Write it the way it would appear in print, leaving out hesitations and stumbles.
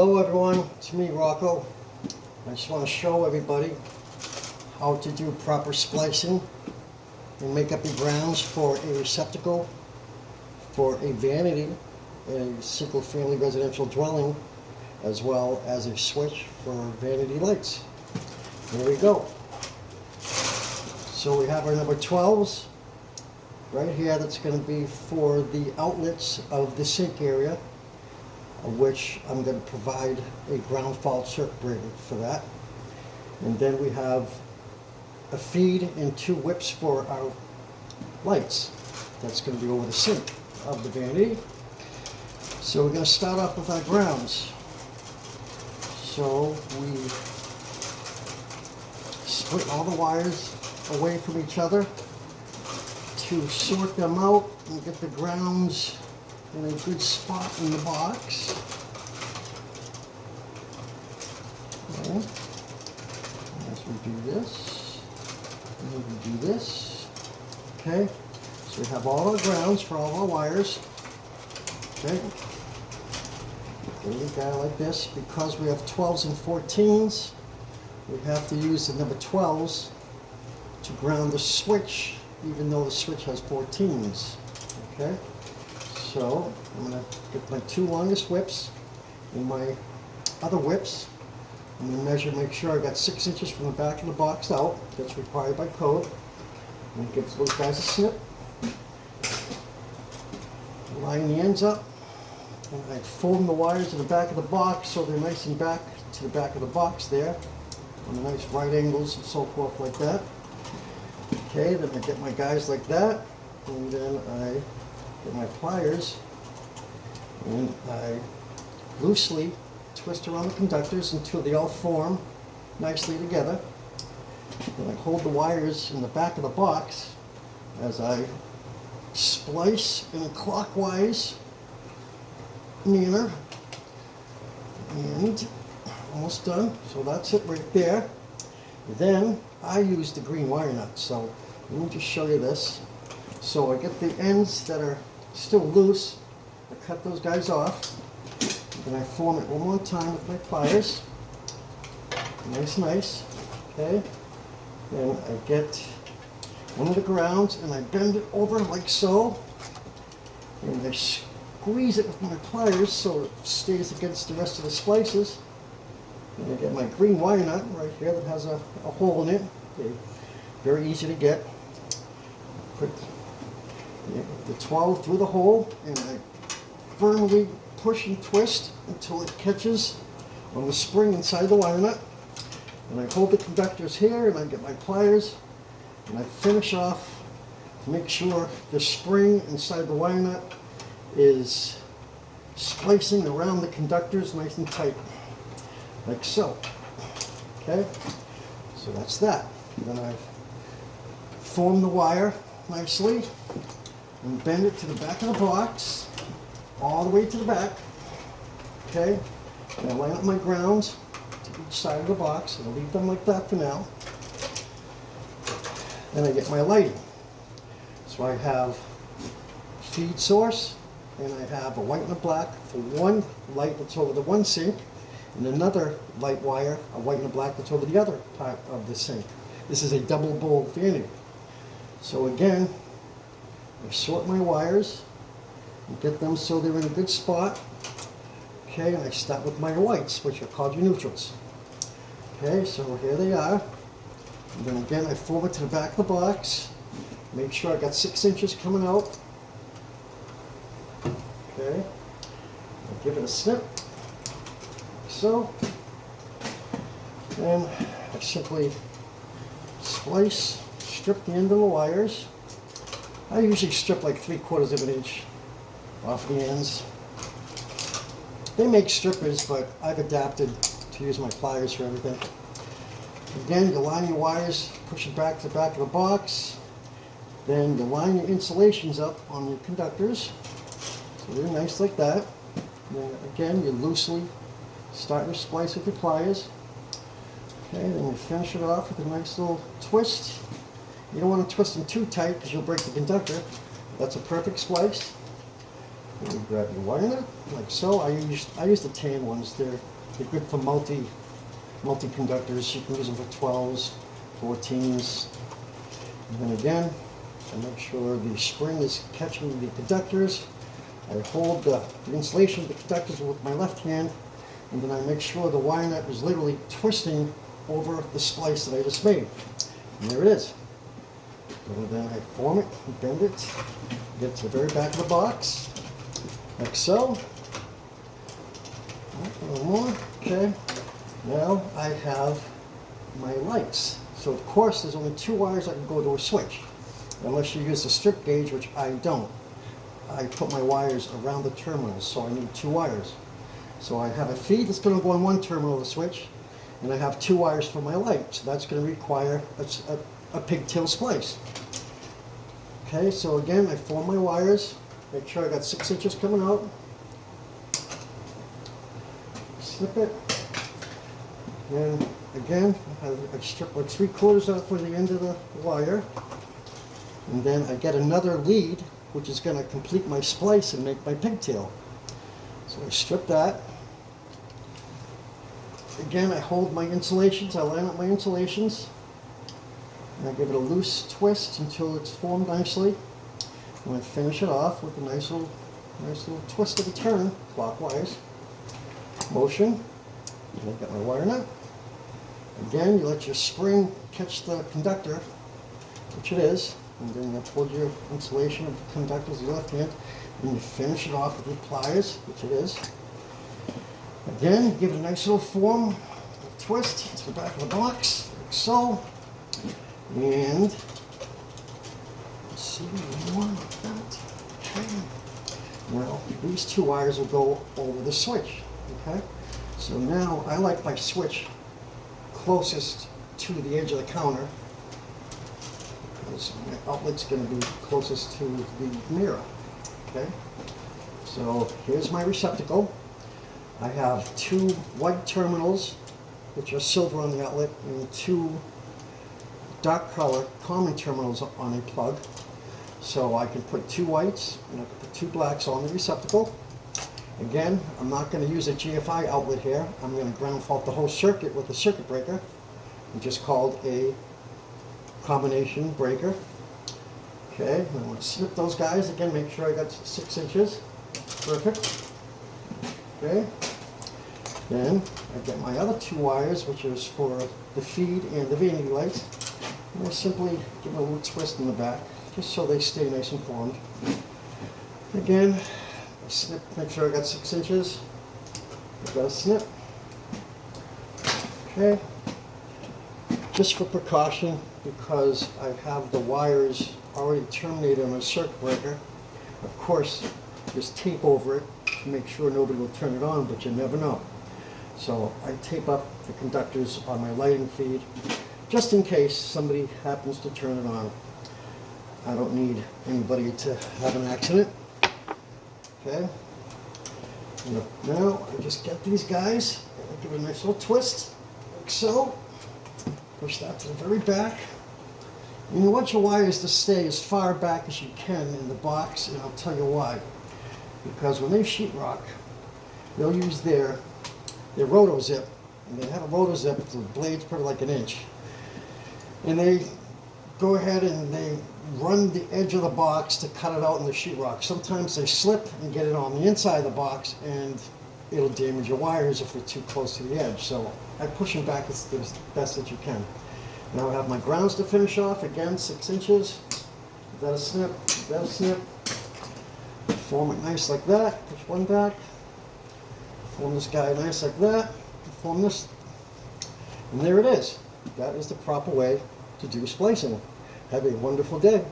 Hello everyone, it's me Rocco. I just want to show everybody how to do proper splicing and make up your grounds for a receptacle for a vanity in a single family residential dwelling, as well as a switch for vanity lights. There we go. So we have our number 12s right here. That's going to be for the outlets of the sink area, of which I'm going to provide a ground fault circuit breaker for that. And then we have a feed and 2 whips for our lights. That's going to be over the sink of the vanity. So we're going to start off with our grounds. So we split all the wires away from each other to sort them out and get the grounds in a good spot in the box. Okay. As we do this, and we do this. Okay, so we have all our grounds for all our wires. Okay, there we go, like this. Because we have 12s and 14s, we have to use the number 12s to ground the switch, even though the switch has 14s. Okay. So I'm going to get my 2 longest whips and my other whips. I'm going to measure, make sure I got 6 inches from the back of the box out. That's required by code. I'm going to give those guys a snip. Line the ends up. And I fold the wires to the back of the box so they're nice and back to the back of the box there, on the nice right angles and so forth like that. Okay, then I get my guys like that, and then I get my pliers and I loosely twist around the conductors until they all form nicely together. Then I hold the wires in the back of the box as I splice in a clockwise manner. And almost done. So that's it right there. Then I use the green wire nut. So let me just show you this. So I get the ends that are still loose. I cut those guys off. Then I form it one more time with my pliers. Nice. Okay. Then I get one of the grounds and I bend it over like so. And I squeeze it with my pliers so it stays against the rest of the splices. And I get my green wire nut right here that has a hole in it. Okay. Very easy to get. Put the 12 through the hole and I firmly push and twist until it catches on the spring inside the wire nut. And I hold the conductors here and I get my pliers and I finish off to make sure the spring inside the wire nut is splicing around the conductors nice and tight, like so. Okay, so that's that. Then I form the wire nicely and bend it to the back of the box, all the way to the back. Okay, and I line up my grounds to each side of the box, and I'll leave them like that for now. Then I get my lighting. So I have feed source, and I have a white and a black for one light that's over the one sink, and another light wire, a white and a black that's over the other part of the sink. This is a double bowl vanity. So again, I sort my wires and get them so they're in a good spot. Okay, and I start with my whites, which are called your neutrals. Okay, so here they are. And then again, I form it to the back of the box. Make sure I got 6 inches coming out. Okay, I'll give it a snip, like so. Then I simply splice, strip the end of the wires. I usually strip like 3/4 of an inch off the ends. They make strippers, but I've adapted to use my pliers for everything. Again, you line your wires, push it back to the back of the box. Then you line your insulations up on your conductors. So they're nice like that. And then again, you loosely start your splice with your pliers. Okay, then you finish it off with a nice little twist. You don't want to twist them too tight because you'll break the conductor. That's a perfect splice. You grab your wire nut, like so. I use the tan ones. They're They're good for multi-conductors. You can use them for 12s, 14s. And then again, I make sure the spring is catching the conductors. I hold the insulation of the conductors with my left hand, and then I make sure the wire nut is literally twisting over the splice that I just made. And there it is. And then I form it, bend it, get to the very back of the box, like so. A little more, okay. Now I have my lights. So of course there's only 2 wires that can go to a switch, unless you use the strip gauge, which I don't. I put my wires around the terminals, so I need 2 wires. So I have a feed that's going to go on one terminal of the switch, and I have 2 wires for my light. So that's going to require a pigtail splice. Okay, so again, I form my wires, make sure I got 6 inches coming out. Snip it. And again, I strip like 3/4 out for the end of the wire. And then I get another lead, which is going to complete my splice and make my pigtail. So I strip that. Again, I hold my insulations, I line up my insulations, and I give it a loose twist until it's formed nicely. And I finish it off with a nice little twist of a turn, clockwise motion. And I got my wire nut. Again, you let your spring catch the conductor, which it is, and then you hold your insulation of the conductors with your left hand, and you finish it off with your pliers, which it is. Again, give it a nice little form, a twist to the back of the box, like so. And let's see more like that. Okay. Now, these 2 wires will go over the switch. Okay. So now I like my switch closest to the edge of the counter, because my outlet's going to be closest to the mirror. Okay. So here's my receptacle. I have 2 white terminals, which are silver on the outlet, and 2 dark color common terminals on a plug. So I can put 2 whites and I can put 2 blacks on the receptacle. Again, I'm not going to use a GFI outlet here. I'm going to ground fault the whole circuit with a circuit breaker, which is called a combination breaker. Okay, I'm going to snip those guys. Again, make sure I got 6 inches. Perfect. Okay. Then I get my other 2 wires, which is for the feed and the vanity lights. And I simply give them a little twist in the back, just so they stay nice and formed. Again, I snip, make sure I got 6 inches. I've got a snip. Okay. Just for precaution, because I have the wires already terminated on a circuit breaker, of course, there's tape over it to make sure nobody will turn it on, but you never know. So I tape up the conductors on my lighting feed, just in case somebody happens to turn it on. I don't need anybody to have an accident. Okay. Now I just get these guys, and I give it a nice little twist, like so. Push that to the very back. And you want your wires to stay as far back as you can in the box, and I'll tell you why. Because when they sheetrock, they'll use their roto zip, and they have a roto zip, the blade's probably like 1 inch. And they go ahead and they run the edge of the box to cut it out in the sheetrock. Sometimes they slip and get it on the inside of the box, and it'll damage your wires if they're too close to the edge. So I push them back as best that you can. Now I have my grounds to finish off. Again, 6 inches. Give that a snip, give that a snip. Form it nice like that. Push one back. Form this guy nice like that. Form this. And there it is. That is the proper way to do splicing. Have a wonderful day.